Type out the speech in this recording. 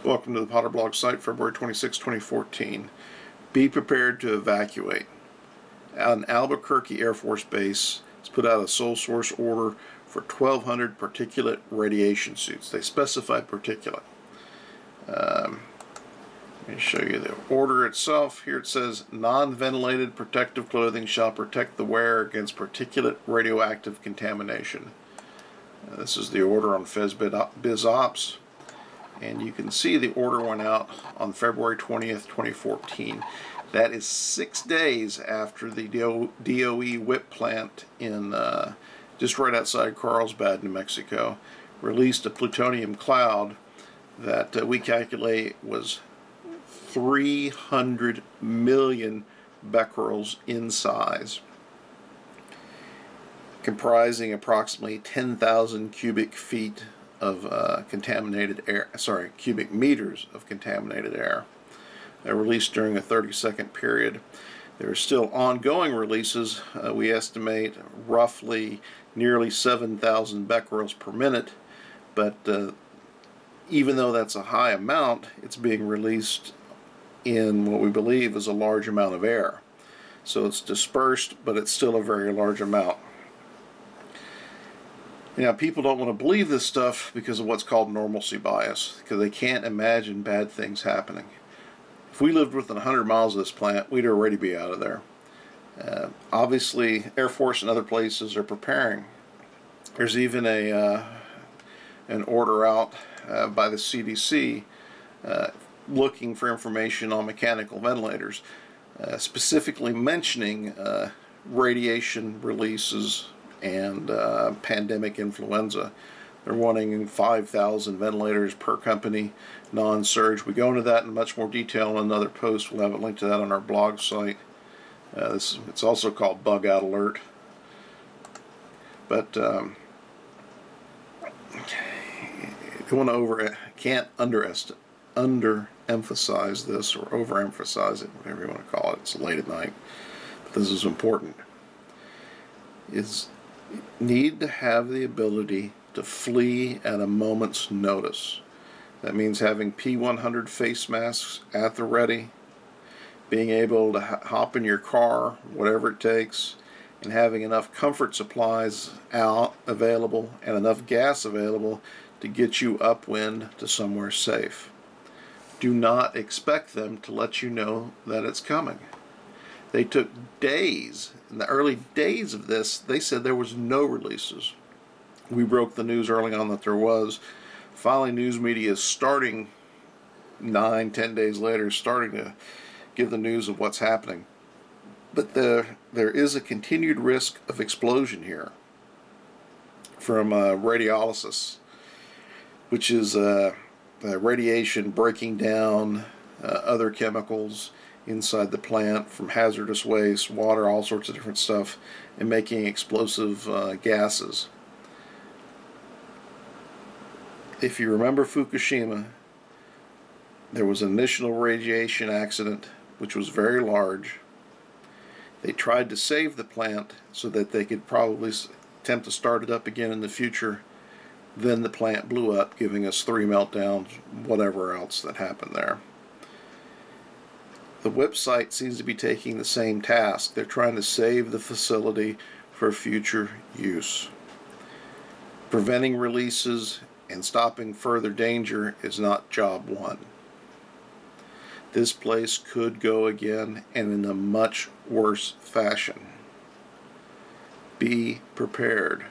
Welcome to the Potter Blog site, February 26, 2014. Be prepared to evacuate. An Albuquerque Air Force base has put out a sole source order for 1,200 particulate radiation suits. They specify particulate. Let me show you the order itself. Here it says, non-ventilated protective clothing shall protect the wearer against particulate radioactive contamination. This is the order on FezBizOps. And you can see the order went out on February 20th, 2014. That is 6 days after the DOE WIPP plant in just right outside Carlsbad, New Mexico, released a plutonium cloud that we calculate was 300 million becquerels in size, comprising approximately 10,000 cubic feet of contaminated air, cubic meters of contaminated air. They're released during a 30-second period. There are still ongoing releases. We estimate roughly nearly 7,000 becquerels per minute, but even though that's a high amount, it's being released in what we believe is a large amount of air. So it's dispersed, but it's still a very large amount. Now, people don't want to believe this stuff because of what's called normalcy bias, because they can't imagine bad things happening. If we lived within 100 miles of this plant, we'd already be out of there. Obviously, Air Force and other places are preparing. There's even an order out by the CDC looking for information on mechanical ventilators, specifically mentioning radiation releases and pandemic influenza. They're wanting 5,000 ventilators per company, non-surge. We go into that in much more detail in another post. We'll have a link to that on our blog site. It's also called Bug Out Alert. But can't underemphasize this or overemphasize it, whatever you want to call it. It's late at night, but this is important. Need to have the ability to flee at a moment's notice. That means having P100 face masks at the ready, being able to hop in your car, whatever it takes, and having enough comfort supplies available and enough gas available to get you upwind to somewhere safe. Do not expect them to let you know that it's coming. They took days. In the early days of this, they said there was no releases. We broke the news early on that there was. Finally, news media is starting 9-10 days later, starting to give the news of what's happening. But there is a continued risk of explosion here from radiolysis, which is radiation breaking down other chemicals inside the plant from hazardous waste, water, all sorts of different stuff, and making explosive gases. If you remember Fukushima, there was an initial radiation accident which was very large. They tried to save the plant so that they could probably attempt to start it up again in the future. Then the plant blew up, giving us 3 meltdowns, whatever else that happened there. The WIPP site seems to be taking the same task. They're trying to save the facility for future use. Preventing releases and stopping further danger is not job one. This place could go again, and in a much worse fashion. Be prepared.